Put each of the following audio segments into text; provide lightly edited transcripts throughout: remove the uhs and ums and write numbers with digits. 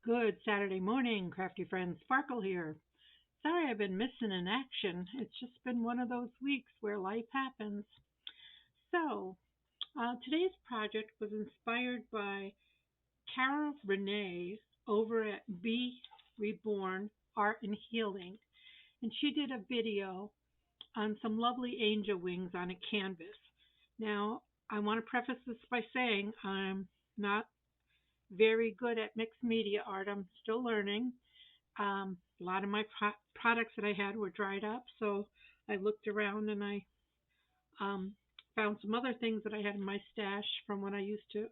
Good Saturday morning, crafty friends. Sparkle here. Sorry I've been missing in action. It's just been one of those weeks where life happens. Today's project was inspired by Carol Renee over at Be Reborn Art and Healing, and she did a video on some lovely angel wings on a canvas. Now, I want to preface this by saying I'm not very good at mixed media art. I'm still learning. A lot of my products that I had were dried up, so I looked around and I um, found some other things that I had in my stash from when I used to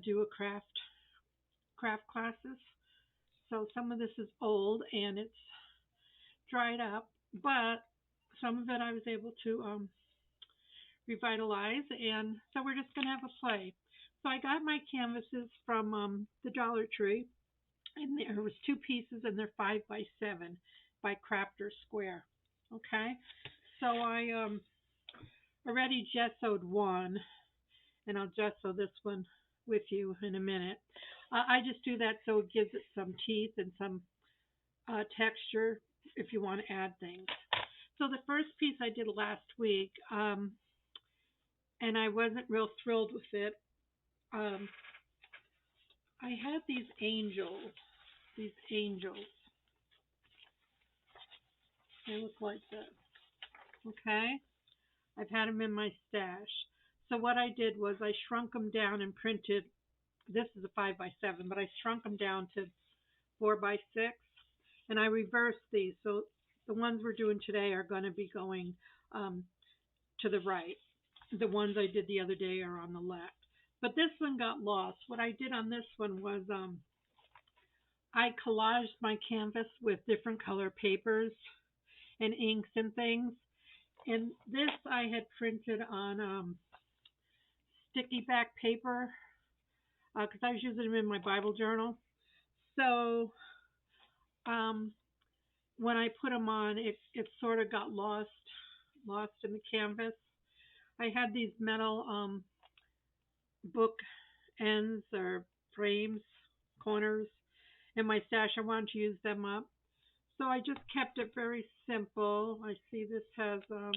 do a craft classes. So some of this is old and it's dried up, but some of it I was able to revitalize, and so we're just gonna have a play. So I got my canvases from the Dollar Tree, and there was two pieces, and they're 5 by 7 by Crafter Square. Okay, so I already gessoed one, and I'll gesso this one with you in a minute. I just do that so it gives it some teeth and some texture if you want to add things. So the first piece I did last week, and I wasn't real thrilled with it. Um, I had these angels. These angels. They look like this. Okay? I've had them in my stash. So what I did was I shrunk them down and printed. This is a 5 by 7, but I shrunk them down to 4 by 6, and I reversed these. So the ones we're doing today are going to be going to the right. The ones I did the other day are on the left. But this one got lost. What I did on this one was I collaged my canvas with different color papers and inks and things. And this I had printed on sticky back paper because I was using them in my Bible journal. So when I put them on, it sort of got lost in the canvas. I had these metal book ends or frames, corners in my stash. I wanted to use them up. So I just kept it very simple. I see this has a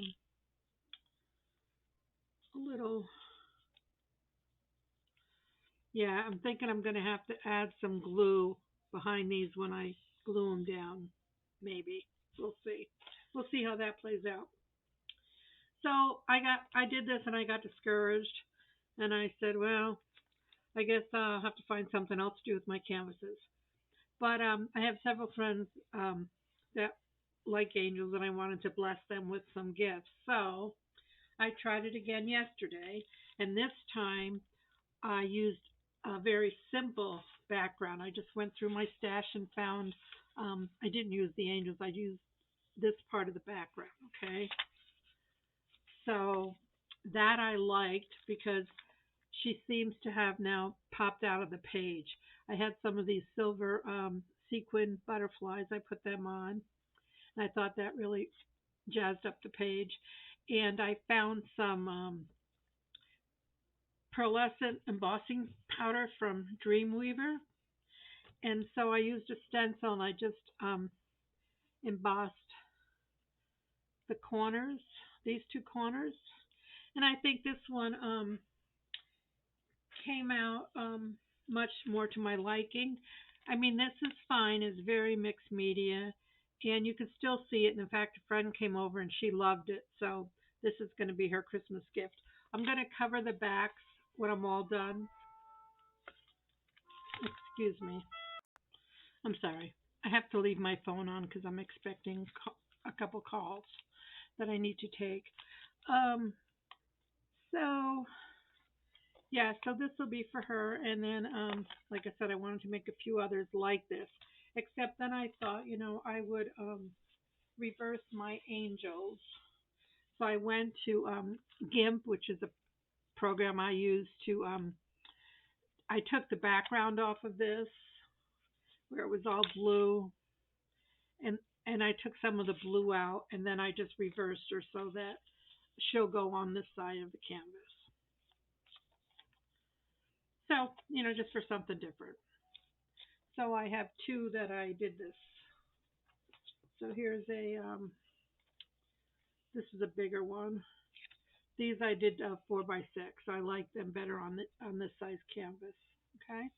little, yeah, I'm thinking I'm going to have to add some glue behind these when I glue them down. Maybe. We'll see. We'll see how that plays out. So I did this and I got discouraged, and I said, well, I guess I'll have to find something else to do with my canvases. But I have several friends that like angels, and I wanted to bless them with some gifts. So I tried it again yesterday, and this time I used a very simple background. I just went through my stash and found I didn't use the angels. I used this part of the background. Okay, so that I liked because she seems to have now popped out of the page. I had some of these silver sequin butterflies. I put them on, and I thought that really jazzed up the page. And I found some pearlescent embossing powder from Dreamweaver. And so I used a stencil and I just embossed the corners, these two corners. And I think this one came out much more to my liking. I mean, this is fine. It's very mixed media, and you can still see it. And in fact, a friend came over and she loved it. So this is going to be her Christmas gift. I'm going to cover the backs when I'm all done. Excuse me. I'm sorry. I have to leave my phone on because I'm expecting a couple calls that I need to take. Um, so yeah, so this will be for her, and then like I said, I wanted to make a few others like this. Except then I thought, I would reverse my angels. So I went to GIMP, which is a program I use to. I took the background off of this, where it was all blue, and I took some of the blue out, and then I just reversed her so that she'll go on this side of the canvas. So, just for something different. So I have two that I did this. So here's this is a bigger one. These I did 4x6. I like them better on this size canvas. Okay.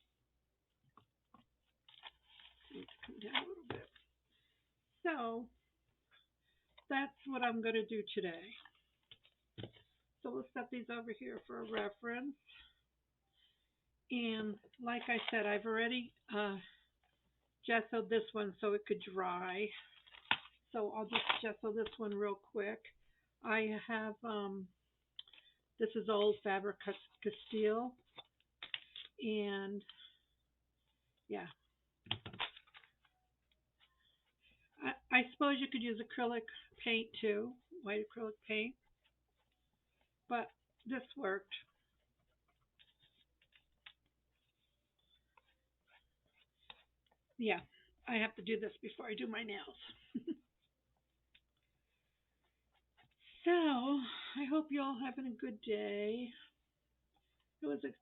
Need to come down a little bit. So that's what I'm going to do today. So we'll set these over here for a reference. And like I said, I've already gessoed this one so it could dry. So I'll just gesso this one real quick. I have, this is old Faber Castile. And yeah, I suppose you could use acrylic paint too, white acrylic paint. But this worked. Yeah, I have to do this before I do my nails. So, I hope you all having a good day. It was a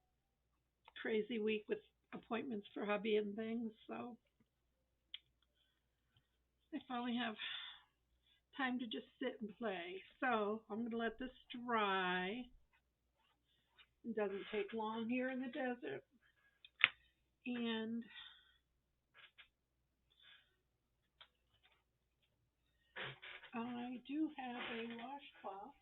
crazy week with appointments for hubby and things, so I finally have time to just sit and play. So, I'm going to let this dry. It doesn't take long here in the desert. And I do have a washcloth.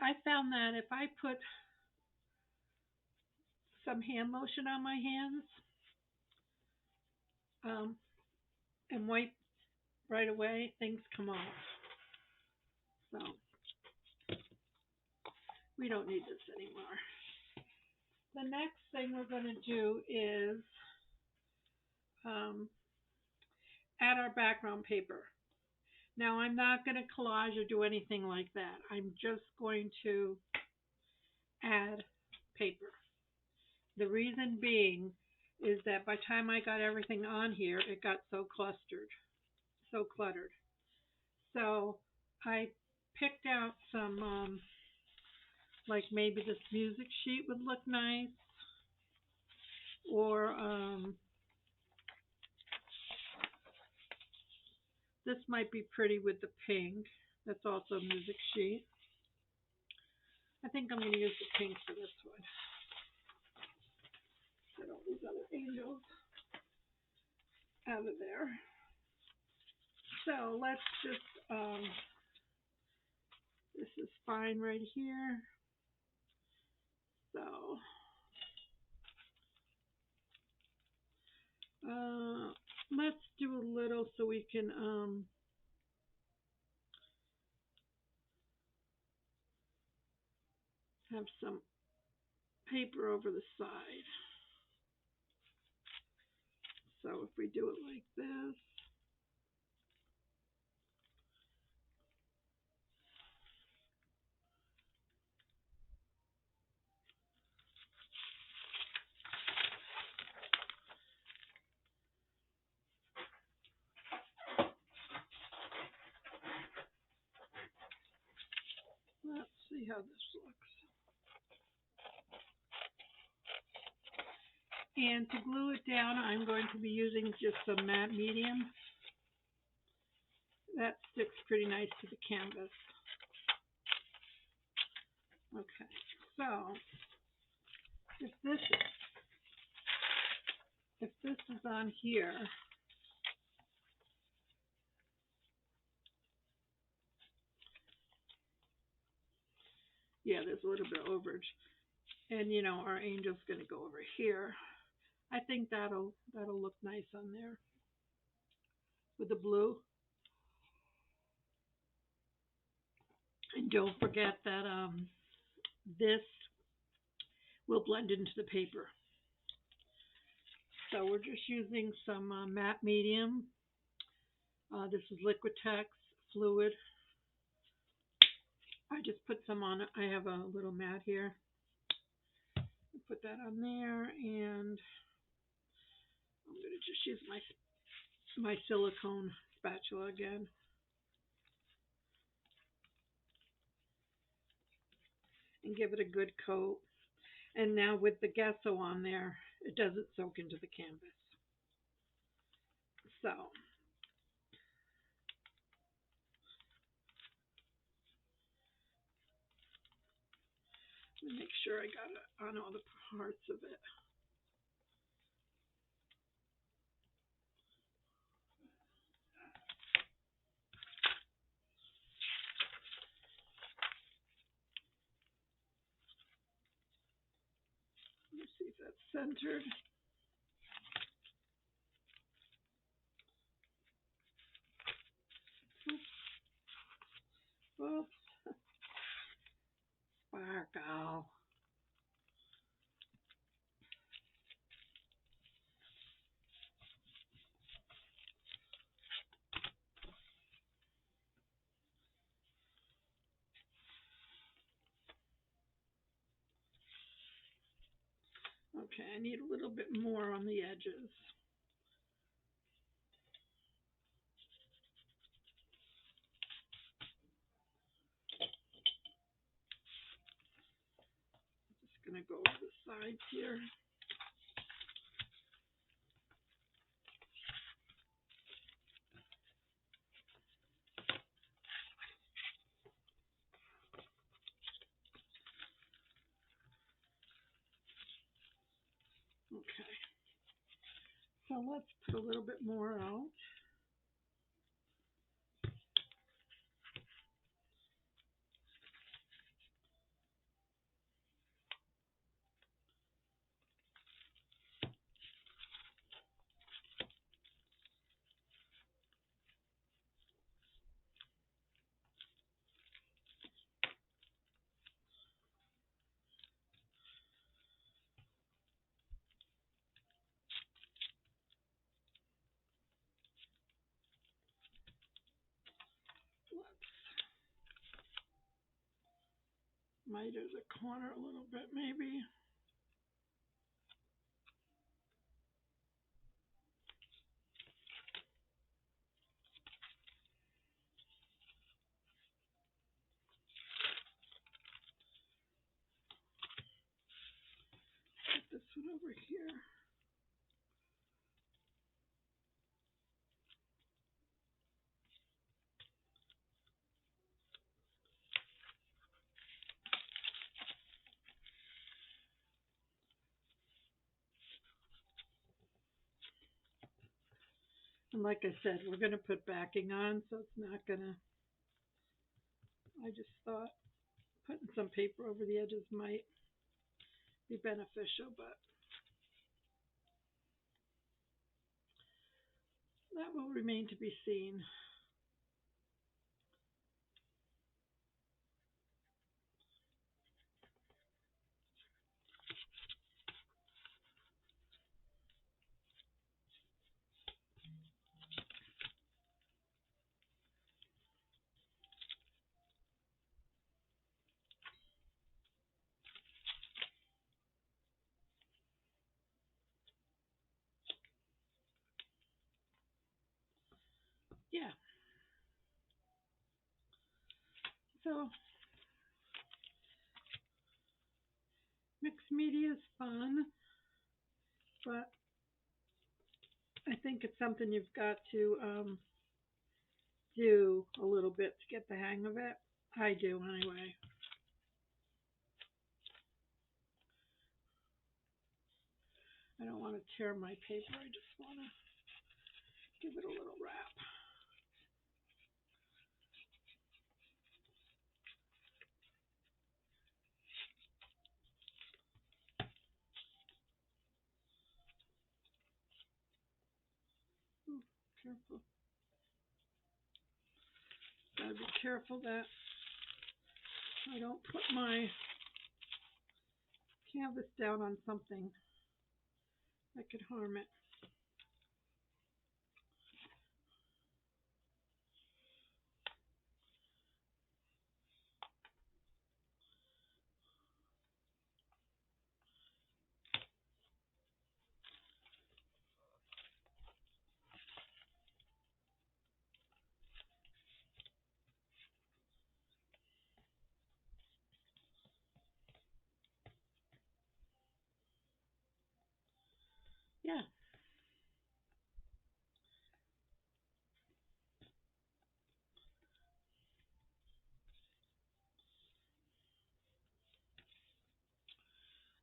I found that if I put some hand lotion on my hands um, and wipe right away, things come off. So we don't need this anymore. The next thing we're going to do is add our background paper. Now I'm not going to collage or do anything like that. I'm just going to add paper. The reason being is that by the time I got everything on here, it got so cluttered. So I picked out some, like maybe this music sheet would look nice, or this might be pretty with the pink. That's also a music sheet. I think I'm going to use the pink for this one. Get all these other angels out of there. So let's just, this is fine right here. So, let's do a little so we can, have some paper over the side. So if we do it like this, let's see how this looks. And to glue it down, I'm going to be using just some matte medium. That sticks pretty nice to the canvas. Okay, so if this is on here, yeah, there's a little bit of overage, and you know our angel's going to go over here. I think that'll look nice on there with the blue. And don't forget that this will blend into the paper. So we're just using some matte medium. This is Liquitex fluid. I just put some on. I have a little mat here. Put that on there, and I'm going to just use my silicone spatula again. and give it a good coat. And now with the gesso on there, it doesn't soak into the canvas. So make sure I got it on all the parts of it. Let's see if that's centered. Oops. Sparkle. Okay, I need a little bit more on the edges. Just going to go to the sides here. Okay, so let's put a little bit more out. Miter the corner a little bit maybe. Put this one over here. And like I said, we're going to put backing on, so it's not going to, I just thought putting some paper over the edges might be beneficial, but that will remain to be seen. Yeah. So mixed media is fun, but I think it's something you've got to do a little bit to get the hang of it. I do anyway. I don't want to tear my paper. I just want to give it a little wrap. Ooh, careful. Gotta be careful that I don't put my canvas down on something that could harm it.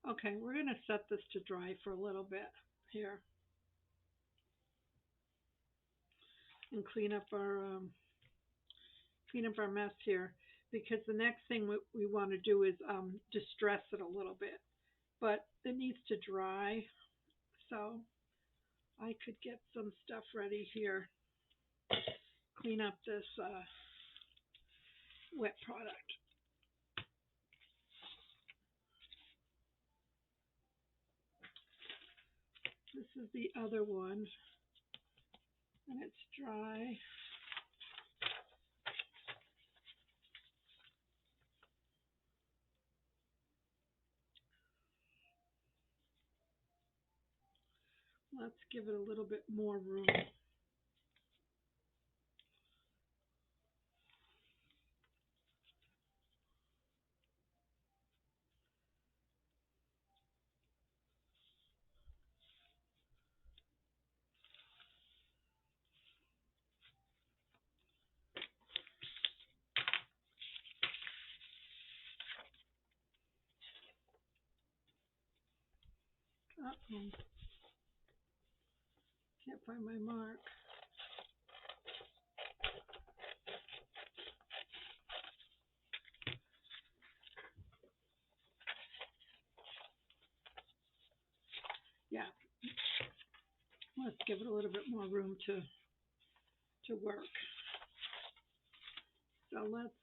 Okay, we're going to set this to dry for a little bit here and clean up our mess here, because the next thing we want to do is distress it a little bit, but it needs to dry. So I could get some stuff ready here, clean up this wet product. This is the other one, and it's dry. Let's give it a little bit more room. Uh-oh. Can't find my mark. Yeah, let's give it a little bit more room to work. So let's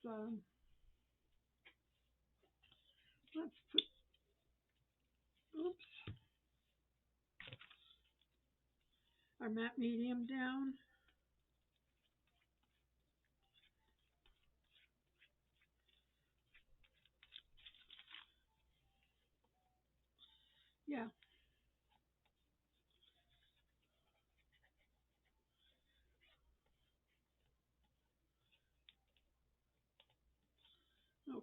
put, oops, our matte medium down. Yeah. Okay.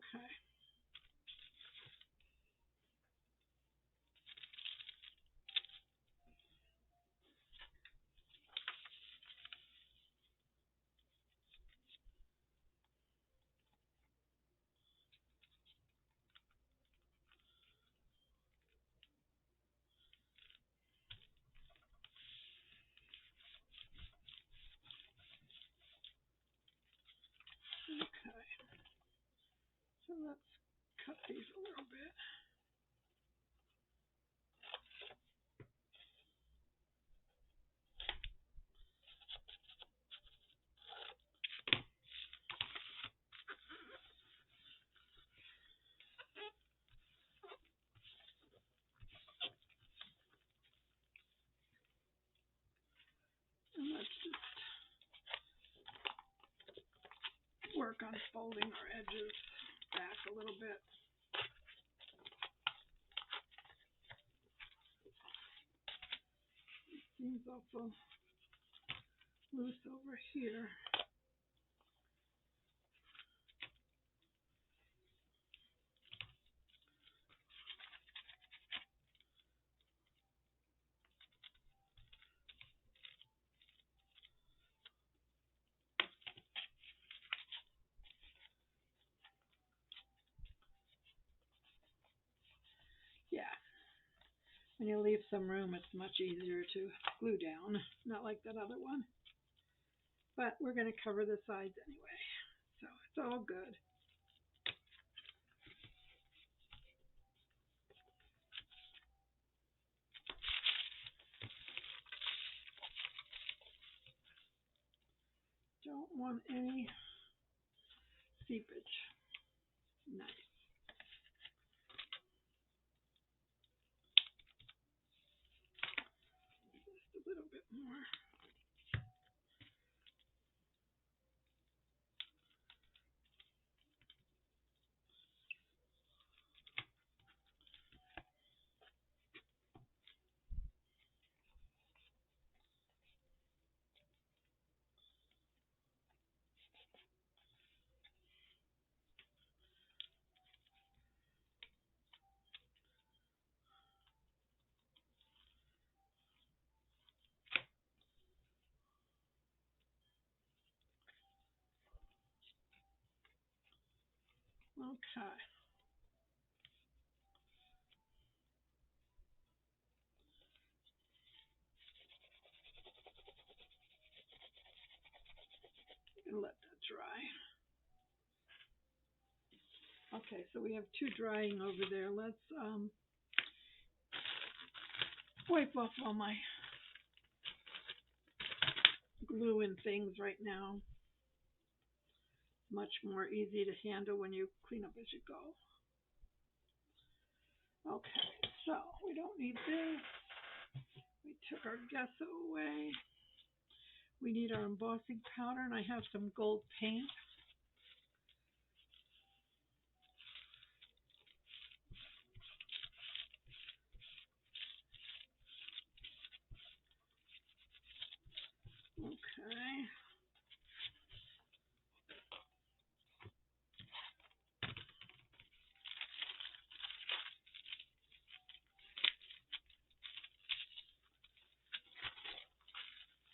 Okay. So let's cut these a little bit. And let's just work on folding our edges back a little bit. Seems awful loose over here. Yeah. When you leave some room, it's much easier to glue down, not like that other one. But we're going to cover the sides anyway, so it's all good. Don't want any seepage. Nice. Just a little bit more. Okay. Okay, so we have two drying over there. Let's wipe off all my glue and things right now. Much more easy to handle when you clean up as you go. Okay, so we don't need this. We took our gesso away. We need our embossing powder, and I have some gold paint. Okay.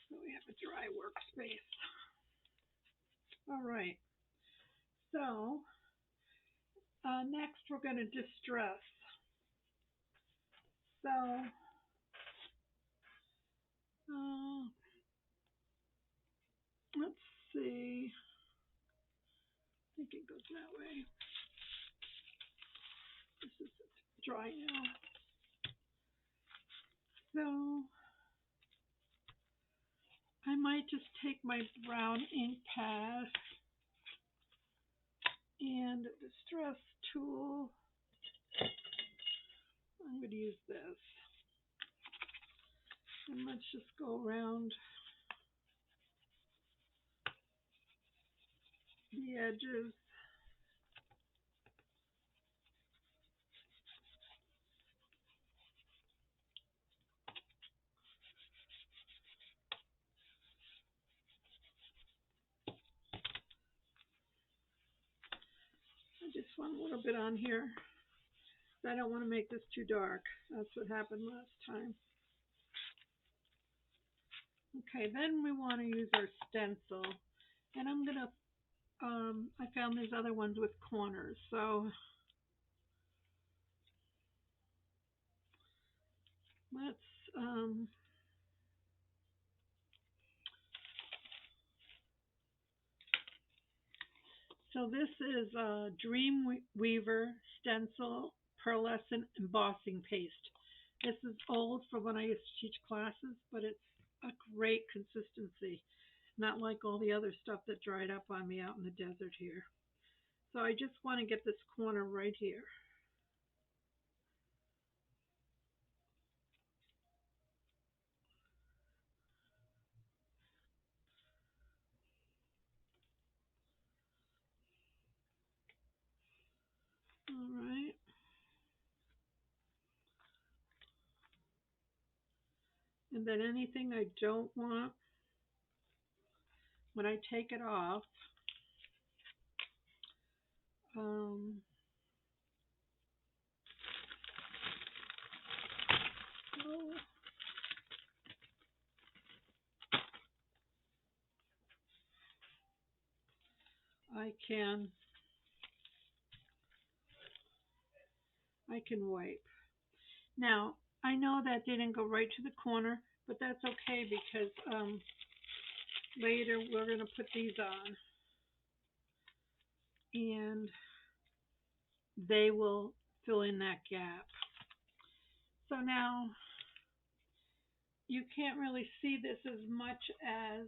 So we have a dry workspace. All right. So next we're going to distress. So let's see. I think it goes that way. This is dry now. So I might just take my brown ink pad and a distress tool. I'm going to use this. And let's just go around the edges. I just want a little bit on here. I don't want to make this too dark. That's what happened last time. Okay, then we want to use our stencil. And I'm going to, I found these other ones with corners. So let's, so this is a Dreamweaver Stencil Pearlescent Embossing Paste. This is old from when I used to teach classes, but it's a great consistency. Not like all the other stuff that dried up on me out in the desert here. So I just want to get this corner right here. All right. And then anything I don't want, when I take it off, um, oh, I can wipe. Now, I know that didn't go right to the corner, but that's okay because later we're going to put these on and they will fill in that gap. So now you can't really see this as much as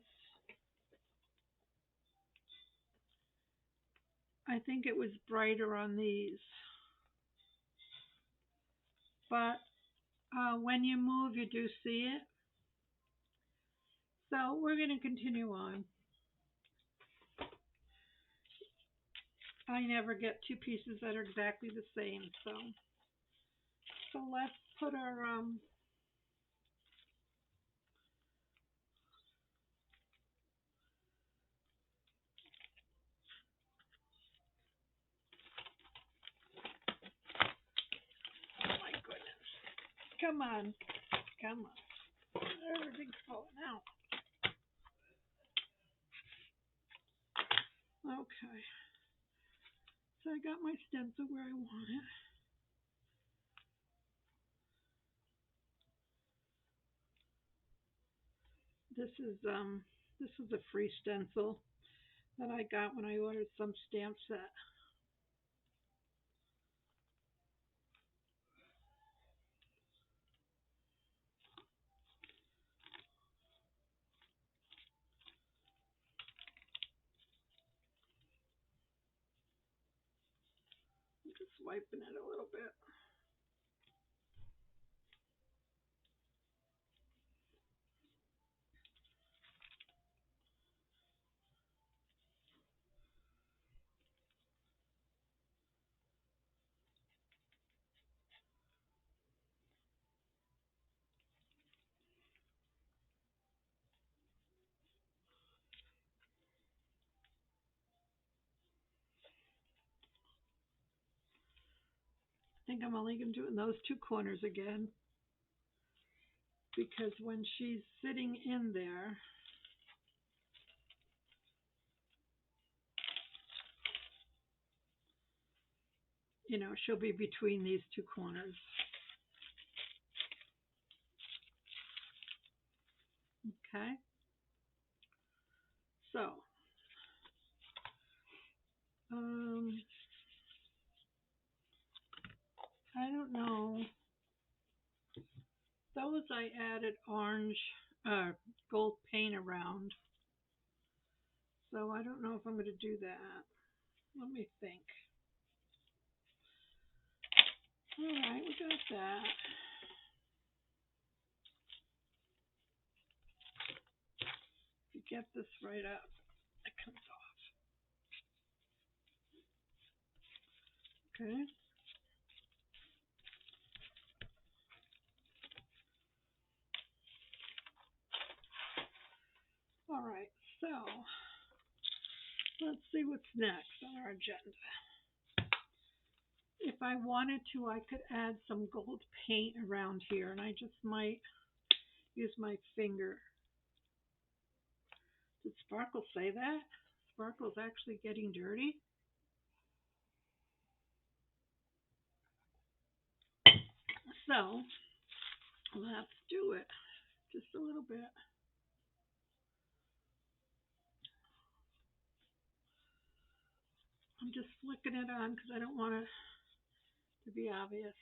I think it was brighter on these. But when you move, you do see it. So we're going to continue on. I never get two pieces that are exactly the same. So let's put our oh my goodness. Come on. Everything's falling out. Okay. So I got my stencil where I want it. This is a free stencil that I got when I ordered some stamp set. Just wiping it a little bit. I think I'm only going to do it in those two corners again, because when she's sitting in there, you know, she'll be between these two corners. Okay. So, I don't know. Those I added orange, gold paint around. So I don't know if I'm going to do that. Let me think. All right, we got that. If you get this right up, it comes off. Okay. All right, so let's see what's next on our agenda. If I wanted to, I could add some gold paint around here, and I just might use my finger. Did Sparkle say that? Sparkle's actually getting dirty. So let's do it. Just a little bit. I'm just flicking it on because I don't want it to be obvious.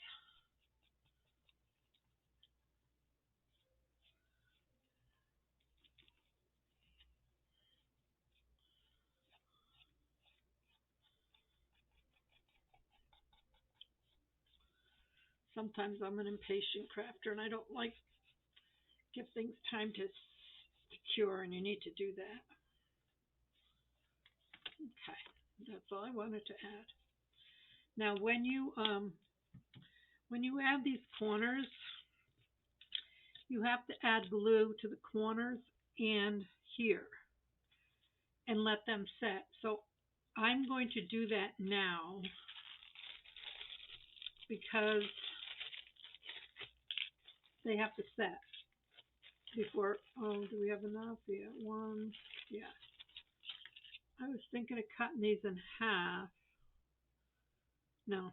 Sometimes I'm an impatient crafter and I don't like give things time to cure, and you need to do that. Okay, that's all I wanted to add. Now, when you add these corners, you have to add glue to the corners and here and let them set. So I'm going to do that now because they have to set before. Oh, do we have enough? Yeah, one. Yeah. I was thinking of cutting these in half. No,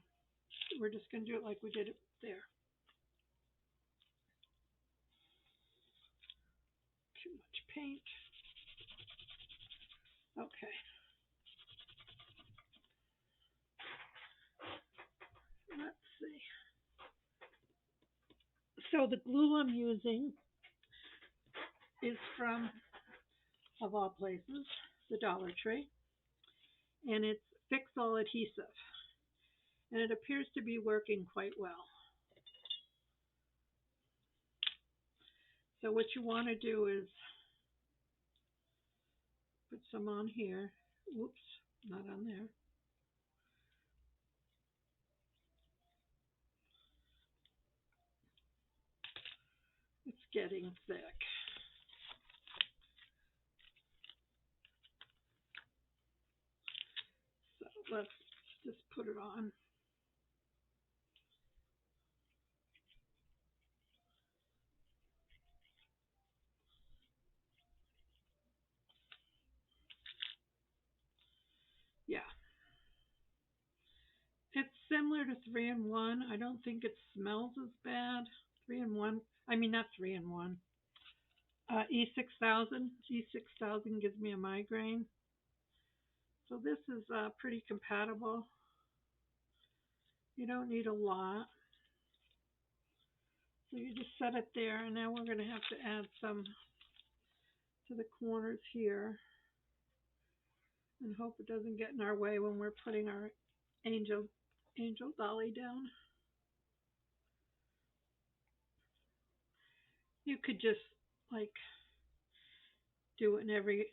we're just going to do it like we did it there. Too much paint. Okay. Let's see. So the glue I'm using is from, of all places, the Dollar Tree, and it's Fix All Adhesive, and it appears to be working quite well. So what you want to do is put some on here. Whoops, not on there. It's getting thick. So let's just put it on. Yeah. It's similar to 3-in-1. I don't think it smells as bad. 3-in-1. I mean, not 3-in-1. E6000. E6000 gives me a migraine. So this is pretty compatible. You don't need a lot. So you just set it there, and now we're going to have to add some to the corners here and hope it doesn't get in our way when we're putting our angel angel dolly down. You could just like do it in every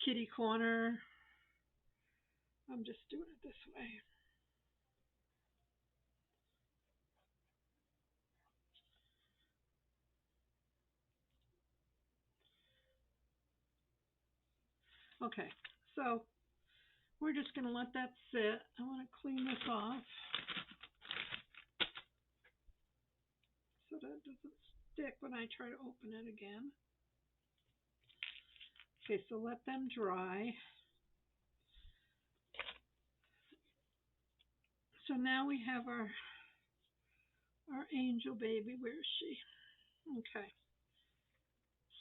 kitty corner. I'm just doing it this way. Okay, so we're just going to let that sit. I want to clean this off so that it doesn't stick when I try to open it again. Okay, so let them dry. So now we have our angel baby. Where is she? Okay.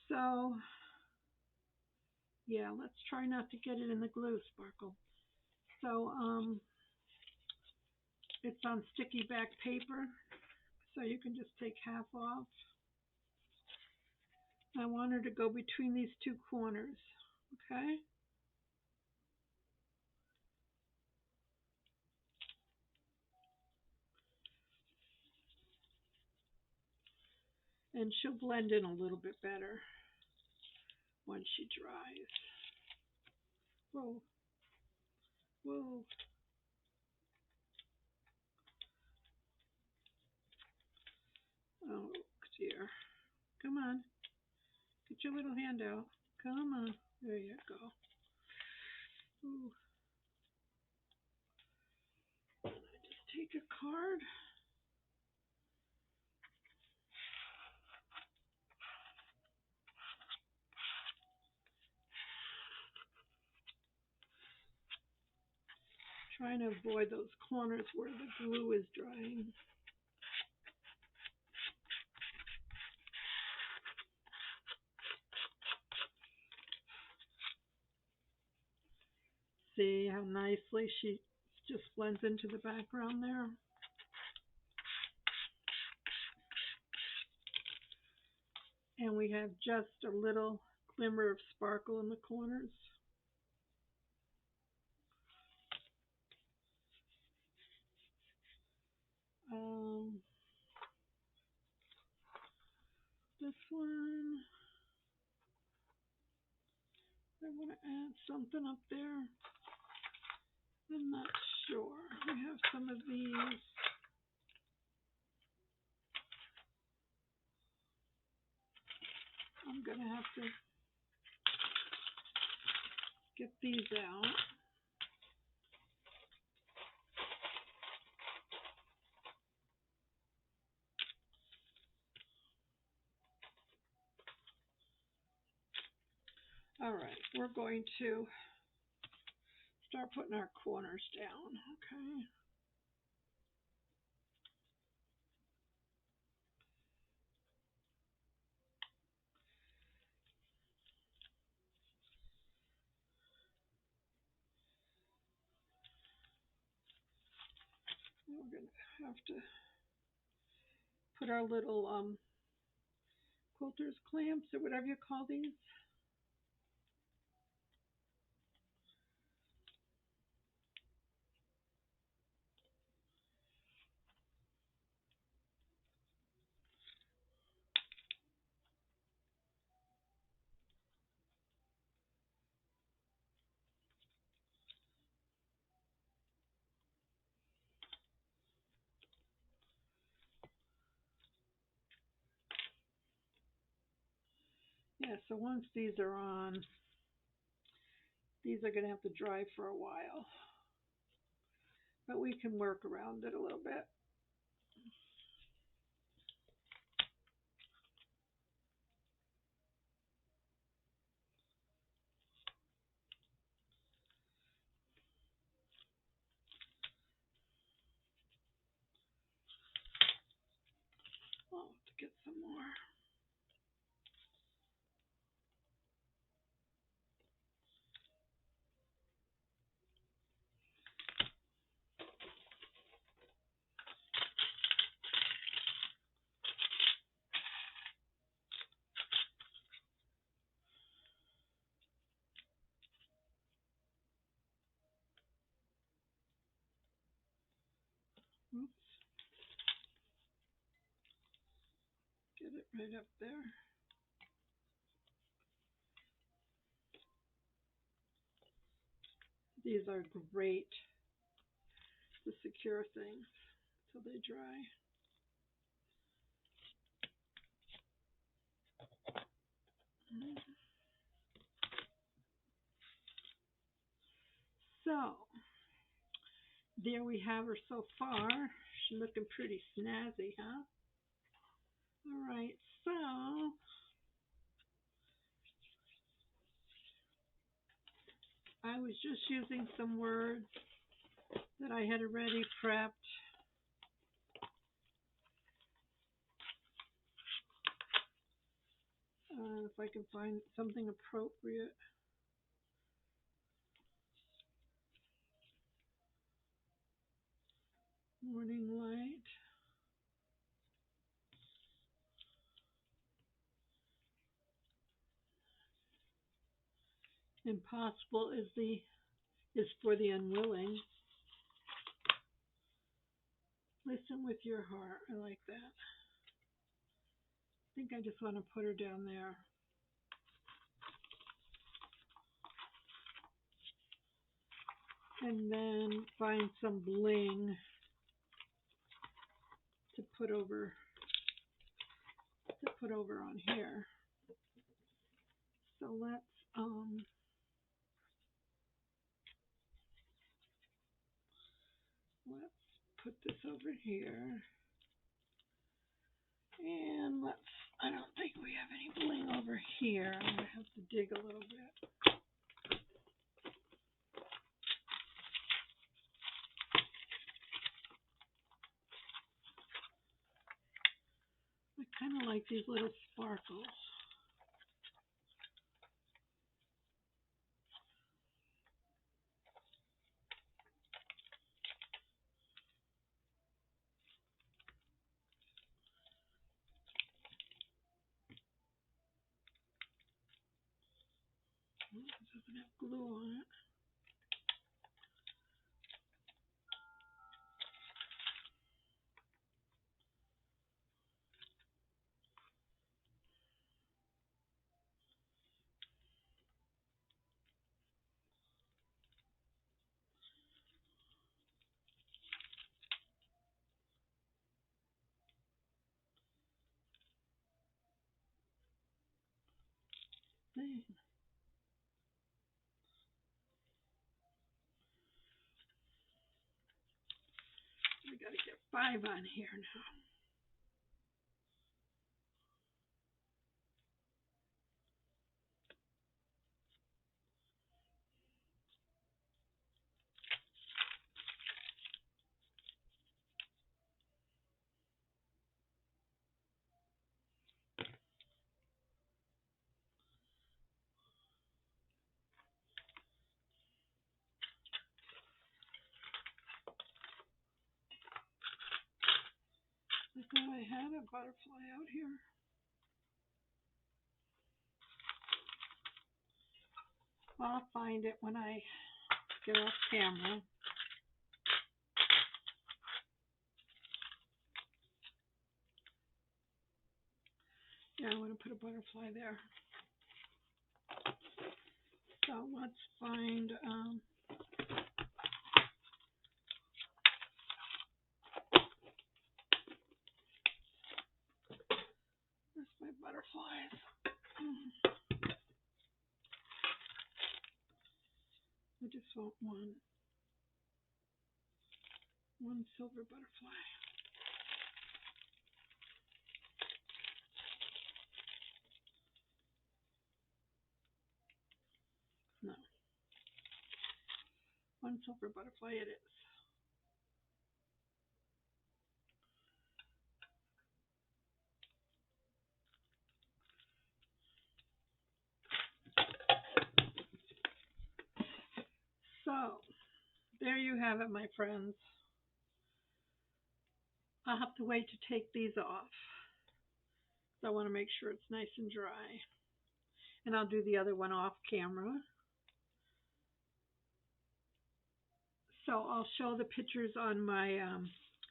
So yeah, let's try not to get it in the glue, Sparkle. So it's on sticky back paper, so you can just take half off. I want her to go between these two corners, okay? And she'll blend in a little bit better when she dries. Whoa, whoa. Oh dear. Come on. Get your little hand out. Come on. There you go. Ooh. Just take a card. Trying to avoid those corners where the glue is drying. See how nicely she just blends into the background there? And we have just a little glimmer of sparkle in the corners. This one, I want to add something up there. I'm not sure. We have some of these. I'm going to have to get these out. All right, we're going to start putting our corners down, okay? We're going to have to put our little quilter's clamps or whatever you call these. Yeah, so once these are on, these are going to have to dry for a while. But we can work around it a little bit. Oh, to get some more. Oops. Get it right up there. These are great to secure things till they dry. So, there we have her so far. She's looking pretty snazzy, huh? All right, so I was just using some words that I had already prepped. If I can find something appropriate. Morning light. Impossible is for the unwilling. Listen with your heart. I like that. I think I just want to put her down there. And then find some bling to put over on here. So let's put this over here. And I don't think we have any bling over here. I'm gonna have to dig a little bit. I kind of like these little sparkles. It doesn't have glue on it. Dang. We gotta get 5 on here now. I thought I had a butterfly out here. Well, I'll find it when I get off camera. Yeah, I want to put a butterfly there. So let's find where's my butterflies? I just want one silver butterfly. No. One silver butterfly it is. So, there you have it, my friends. I'll have to wait to take these off. So I want to make sure it's nice and dry. And I'll do the other one off camera. So I'll show the pictures on my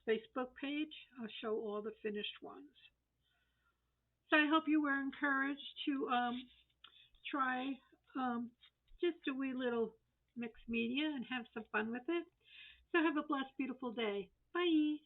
Facebook page. I'll show all the finished ones. So I hope you were encouraged to try um, just a wee little mixed media and have some fun with it. So have a blessed, beautiful day. Bye.